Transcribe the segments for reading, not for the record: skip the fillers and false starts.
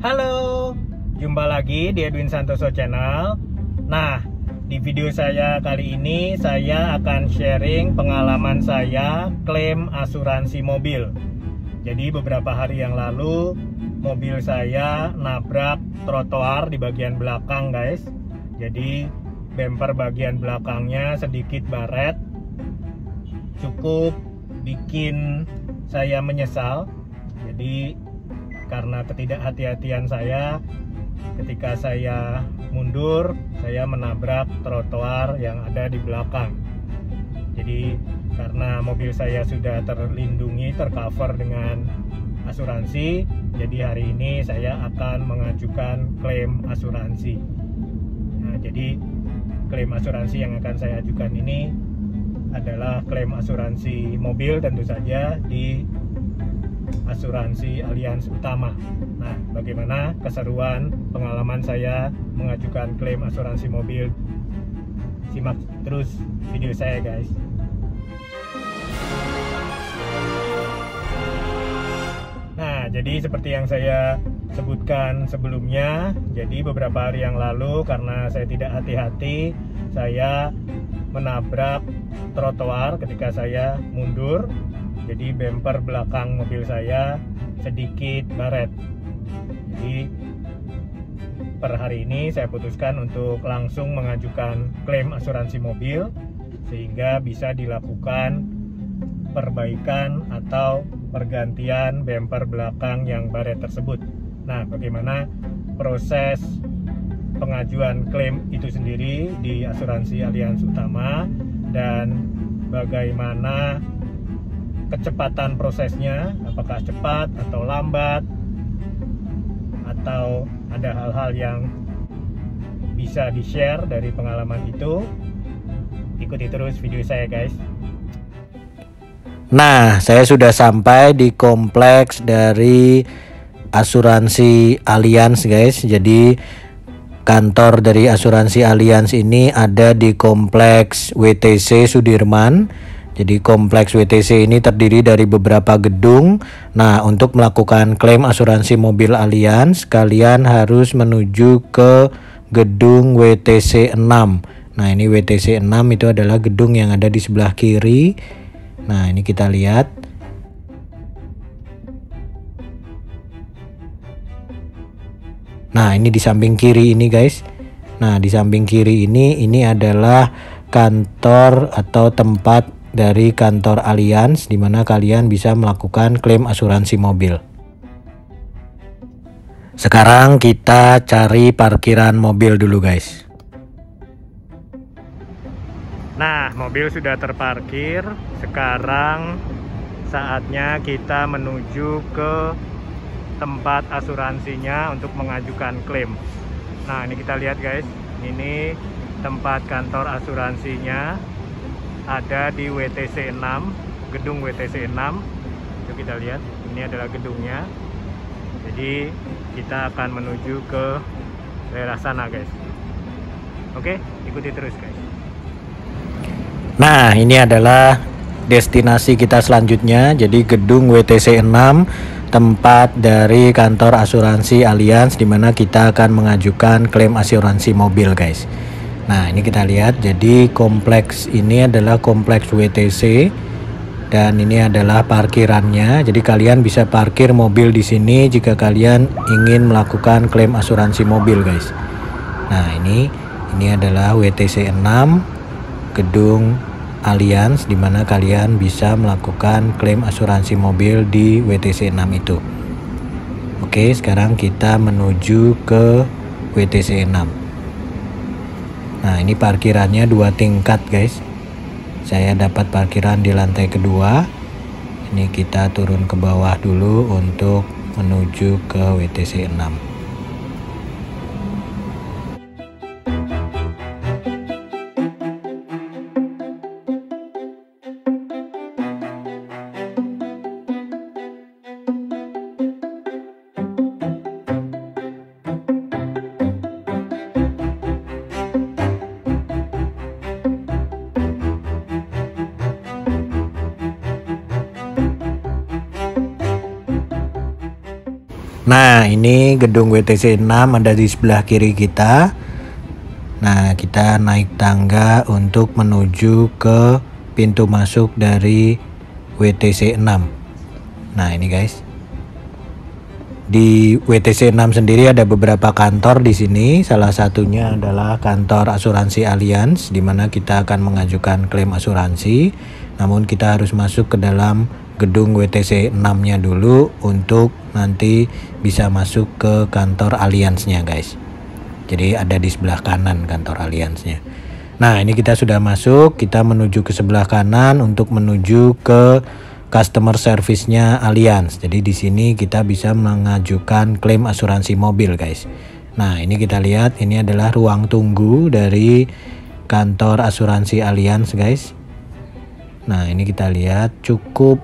Halo, jumpa lagi di Edwin Santoso Channel. Nah, di video saya kali ini saya akan sharing pengalaman saya klaim asuransi mobil. Jadi beberapa hari yang lalu mobil saya nabrak trotoar di bagian belakang, guys. Jadi bumper bagian belakangnya sedikit baret, cukup bikin saya menyesal. Jadi karena ketidakhati-hatian saya, ketika saya mundur, saya menabrak trotoar yang ada di belakang. Jadi karena mobil saya sudah terlindungi, tercover dengan asuransi, jadi hari ini saya akan mengajukan klaim asuransi. Nah, jadi klaim asuransi yang akan saya ajukan ini adalah klaim asuransi mobil, tentu saja di asuransi Allianz Utama. Nah, bagaimana keseruan pengalaman saya mengajukan klaim asuransi mobil? Simak terus video saya, guys. Nah, jadi seperti yang saya sebutkan sebelumnya, jadi beberapa hari yang lalu karena saya tidak hati-hati, saya menabrak trotoar ketika saya mundur. Jadi bumper belakang mobil saya sedikit baret. Jadi per hari ini saya putuskan untuk langsung mengajukan klaim asuransi mobil sehingga bisa dilakukan perbaikan atau pergantian bumper belakang yang baret tersebut. Nah, bagaimana proses pengajuan klaim itu sendiri di asuransi Allianz Utama dan bagaimana kecepatan prosesnya, apakah cepat atau lambat, atau ada hal-hal yang bisa di-share dari pengalaman itu. Ikuti terus video saya, guys. Nah, saya sudah sampai di kompleks dari asuransi Allianz, guys. Jadi kantor dari asuransi Allianz ini ada di kompleks WTC Sudirman. Jadi kompleks WTC ini terdiri dari beberapa gedung. Nah, untuk melakukan klaim asuransi mobil Allianz, kalian harus menuju ke gedung WTC 6. Nah, ini WTC 6 itu adalah gedung yang ada di sebelah kiri. Nah, ini kita lihat. Nah, ini di samping kiri ini, guys. Nah, di samping kiri ini adalah kantor atau tempat dari kantor Allianz, di mana kalian bisa melakukan klaim asuransi mobil. Sekarang kita cari parkiran mobil dulu, guys. Nah, mobil sudah terparkir. Sekarang saatnya kita menuju ke tempat asuransinya untuk mengajukan klaim. Nah, ini kita lihat, guys. Ini tempat kantor asuransinya ada di WTC 6, gedung WTC 6. Itu kita lihat, ini adalah gedungnya. Jadi kita akan menuju ke daerah sana, guys. Oke, ikuti terus, guys. Nah, ini adalah destinasi kita selanjutnya. Jadi gedung WTC 6, tempat dari kantor asuransi Allianz, di mana kita akan mengajukan klaim asuransi mobil, guys. Nah, ini kita lihat. Jadi kompleks ini adalah kompleks WTC dan ini adalah parkirannya. Jadi kalian bisa parkir mobil di sini jika kalian ingin melakukan klaim asuransi mobil, guys. Nah, ini adalah WTC 6, gedung Allianz, di mana kalian bisa melakukan klaim asuransi mobil di WTC 6 itu. Oke, sekarang kita menuju ke WTC 6. Nah, ini parkirannya 2 tingkat, guys. Saya dapat parkiran di lantai kedua. Ini kita turun ke bawah dulu untuk menuju ke WTC 6. Nah, ini gedung WTC 6 ada di sebelah kiri kita. Nah, kita naik tangga untuk menuju ke pintu masuk dari WTC 6. Nah, ini guys. Di WTC 6 sendiri ada beberapa kantor di sini. Salah satunya adalah kantor asuransi Allianz, di mana kita akan mengajukan klaim asuransi. Namun kita harus masuk ke dalam gedung WTC 6-nya dulu untuk nanti bisa masuk ke kantor Allianz-nya guys. Jadi ada di sebelah kanan kantor Allianz-nya. Nah, ini kita sudah masuk, kita menuju ke sebelah kanan untuk menuju ke customer service-nya Allianz. Jadi di sini kita bisa mengajukan klaim asuransi mobil guys. Nah, ini kita lihat, ini adalah ruang tunggu dari kantor asuransi Allianz guys. Nah, ini kita lihat cukup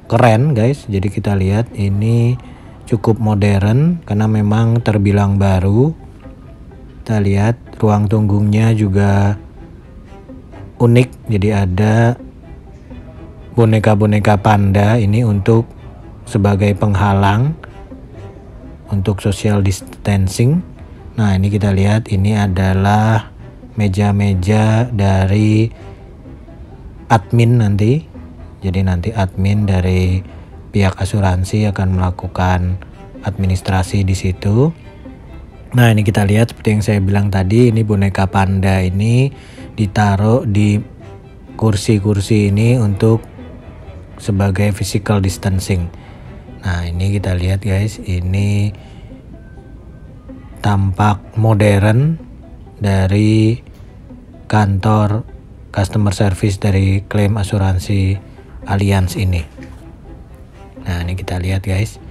keren guys. Jadi kita lihat ini cukup modern karena memang terbilang baru. Kita lihat ruang tunggunya juga unik. Jadi ada boneka-boneka panda ini untuk sebagai penghalang untuk social distancing. Nah, ini kita lihat ini adalah meja-meja dari admin nanti. Jadi nanti admin dari pihak asuransi akan melakukan administrasi di situ. Nah, ini kita lihat seperti yang saya bilang tadi, ini boneka panda ini ditaruh di kursi-kursi ini untuk sebagai physical distancing. Nah, ini kita lihat guys, ini tampak modern dari kantor customer service dari klaim asuransi Allianz ini. Nah, ini kita lihat guys.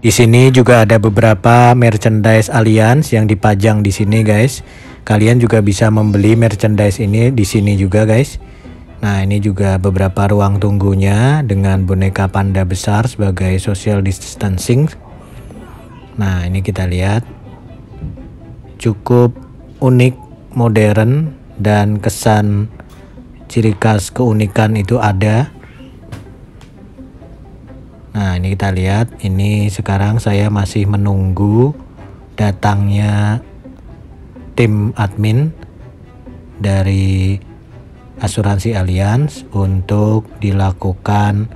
Di sini juga ada beberapa merchandise Allianz yang dipajang di sini guys. Kalian juga bisa membeli merchandise ini di sini juga guys. Nah, ini juga beberapa ruang tunggunya dengan boneka panda besar sebagai social distancing. Nah, ini kita lihat cukup unik, modern, dan kesan ciri khas keunikan itu ada. Nah, ini kita lihat, ini sekarang saya masih menunggu datangnya tim admin dari asuransi Allianz untuk dilakukan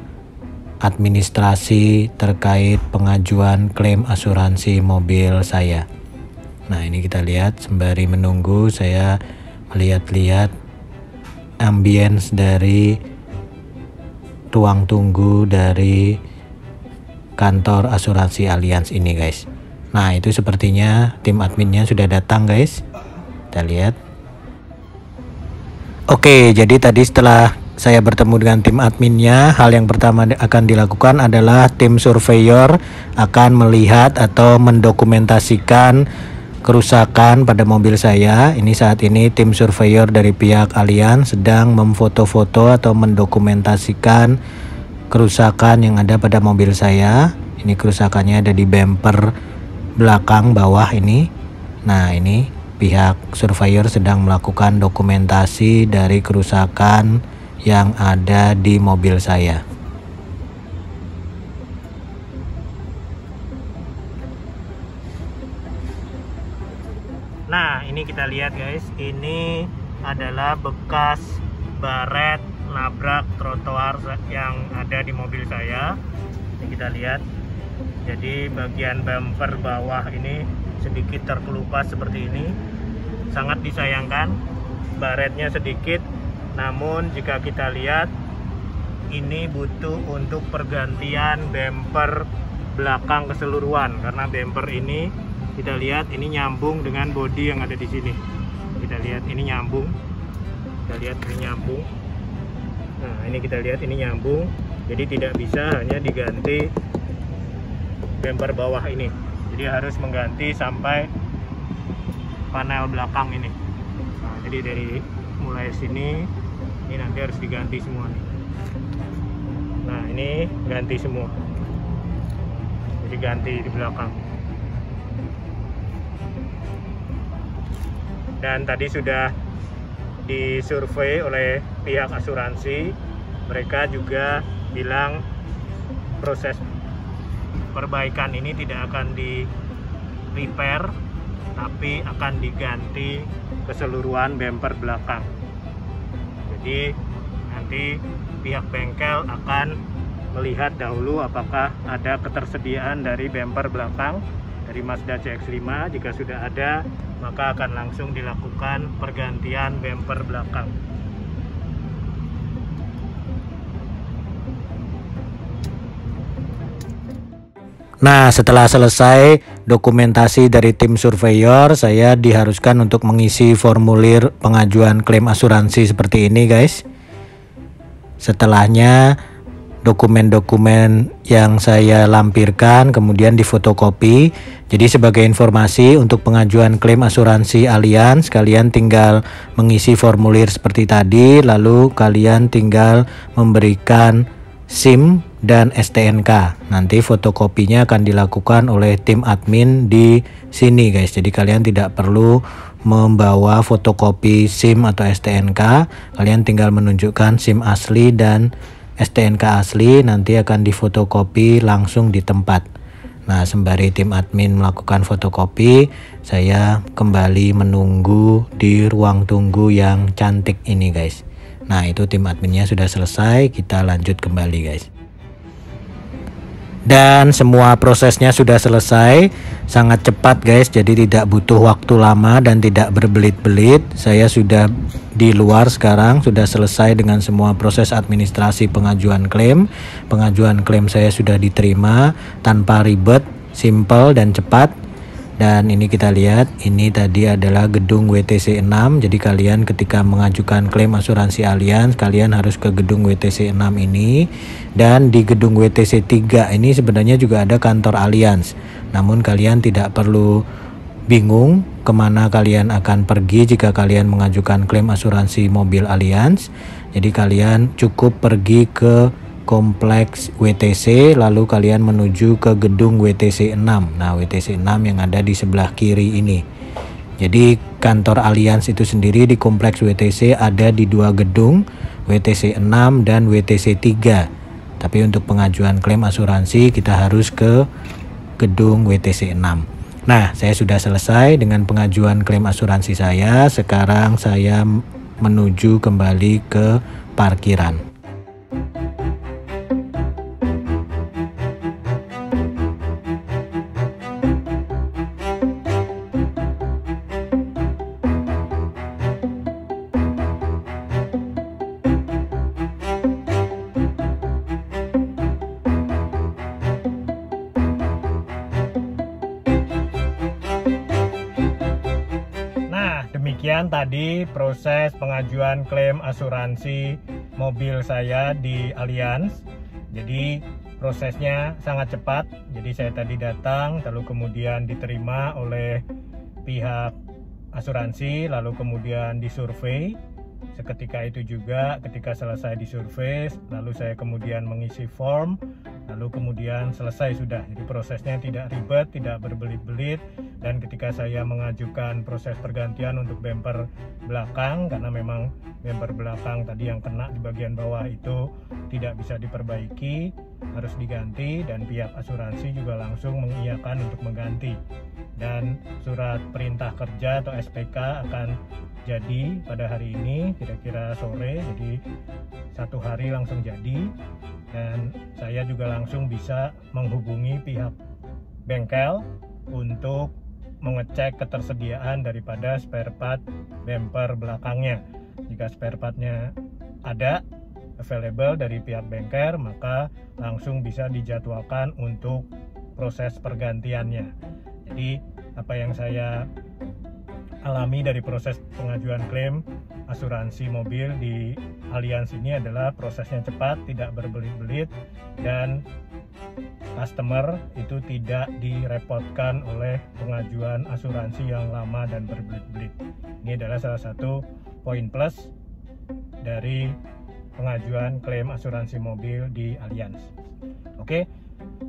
administrasi terkait pengajuan klaim asuransi mobil saya. Nah, ini kita lihat sembari menunggu saya melihat-lihat ambience dari ruang tunggu dari kantor asuransi Allianz ini guys. Nah, itu sepertinya tim adminnya sudah datang guys. Kita lihat. Oke, jadi tadi setelah saya bertemu dengan tim adminnya, hal yang pertama akan dilakukan adalah tim surveyor akan melihat atau mendokumentasikan kerusakan pada mobil saya. Ini saat ini tim surveyor dari pihak Allianz sedang memfoto-foto atau mendokumentasikan kerusakan yang ada pada mobil saya. Ini kerusakannya ada di bumper belakang bawah ini. Nah, ini pihak surveyor sedang melakukan dokumentasi dari kerusakan yang ada di mobil saya. Nah, ini kita lihat guys, ini adalah bekas baret nabrak trotoar yang ada di mobil saya. Ini kita lihat. Jadi bagian bumper bawah ini sedikit terkelupas seperti ini. Sangat disayangkan, baretnya sedikit. Namun jika kita lihat, ini butuh untuk pergantian bumper belakang keseluruhan, karena bumper ini kita lihat ini nyambung dengan bodi yang ada di sini. Kita lihat ini nyambung. Kita lihat ini nyambung. Nah, ini kita lihat ini nyambung. Jadi tidak bisa hanya diganti bumper bawah ini. Jadi harus mengganti sampai panel belakang ini. Nah, jadi dari mulai sini ini nanti harus diganti semua nih. Nah, ini ganti semua, jadi ganti di belakang. Dan tadi sudah disurvei oleh pihak asuransi, mereka juga bilang proses perbaikan ini tidak akan di repair, tapi akan diganti keseluruhan bumper belakang. Jadi nanti pihak bengkel akan melihat dahulu apakah ada ketersediaan dari bumper belakang dari Mazda CX-5. Jika sudah ada, maka akan langsung dilakukan pergantian bumper belakang. Nah, setelah selesai dokumentasi dari tim surveyor, saya diharuskan untuk mengisi formulir pengajuan klaim asuransi seperti ini, guys. Setelahnya, dokumen-dokumen yang saya lampirkan kemudian difotokopi. Jadi sebagai informasi, untuk pengajuan klaim asuransi Allianz, kalian tinggal mengisi formulir seperti tadi, lalu kalian tinggal memberikan SIM dan STNK. Nanti fotokopinya akan dilakukan oleh tim admin di sini, guys. Jadi kalian tidak perlu membawa fotokopi SIM atau STNK. Kalian tinggal menunjukkan SIM asli dan STNK asli, nanti akan difotokopi langsung di tempat. Nah, sembari tim admin melakukan fotokopi, saya kembali menunggu di ruang tunggu yang cantik ini, guys. Nah, itu tim adminnya sudah selesai, kita lanjut kembali, guys. Dan semua prosesnya sudah selesai, sangat cepat, guys. Jadi tidak butuh waktu lama dan tidak berbelit-belit. Saya sudah di luar sekarang, sudah selesai dengan semua proses administrasi pengajuan klaim. Pengajuan klaim saya sudah diterima tanpa ribet, simple dan cepat. Dan ini kita lihat, ini tadi adalah gedung WTC 6. Jadi kalian ketika mengajukan klaim asuransi Allianz, kalian harus ke gedung WTC 6 ini. Dan di gedung WTC 3 ini sebenarnya juga ada kantor Allianz. Namun kalian tidak perlu bingung kemana kalian akan pergi jika kalian mengajukan klaim asuransi mobil Allianz. Jadi kalian cukup pergi ke kompleks WTC, lalu kalian menuju ke gedung WTC 6. Nah, WTC 6 yang ada di sebelah kiri ini. Jadi kantor Allianz itu sendiri di kompleks WTC ada di dua gedung, WTC 6 dan WTC 3. Tapi untuk pengajuan klaim asuransi kita harus ke gedung WTC 6. Nah, saya sudah selesai dengan pengajuan klaim asuransi saya. Sekarang saya menuju kembali ke parkiran. Demikian tadi proses pengajuan klaim asuransi mobil saya di Allianz. Jadi prosesnya sangat cepat. Jadi saya tadi datang, lalu kemudian diterima oleh pihak asuransi, lalu kemudian disurvei. Seketika itu juga ketika selesai disurvei, lalu saya kemudian mengisi form, lalu kemudian selesai sudah. Jadi prosesnya tidak ribet, tidak berbelit-belit. Dan ketika saya mengajukan proses pergantian untuk bumper belakang, karena memang bumper belakang tadi yang kena di bagian bawah itu tidak bisa diperbaiki, harus diganti, dan pihak asuransi juga langsung mengiyakan untuk mengganti. Dan surat perintah kerja atau SPK akan jadi pada hari ini, kira-kira sore, jadi 1 hari langsung jadi. Dan saya juga langsung bisa menghubungi pihak bengkel untuk mengecek ketersediaan daripada spare part bumper belakangnya. Jika spare partnya ada available dari pihak bengkel, maka langsung bisa dijadwalkan untuk proses pergantiannya. Jadi apa yang saya alami dari proses pengajuan klaim asuransi mobil di Allianz ini adalah prosesnya cepat, tidak berbelit-belit, dan customer itu tidak direpotkan oleh pengajuan asuransi yang lama dan berbelit-belit. Ini adalah salah satu poin plus dari pengajuan klaim asuransi mobil di Allianz. Oke,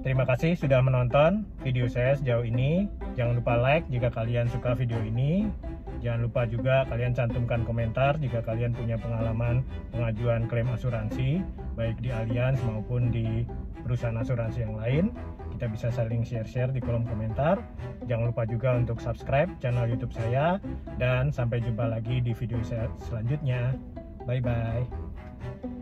terima kasih sudah menonton video saya sejauh ini. Jangan lupa like jika kalian suka video ini. Jangan lupa juga kalian cantumkan komentar jika kalian punya pengalaman pengajuan klaim asuransi, baik di Allianz maupun di perusahaan asuransi yang lain. Kita bisa saling share-share di kolom komentar. Jangan lupa juga untuk subscribe channel YouTube saya, dan sampai jumpa lagi di video saya selanjutnya. Bye-bye.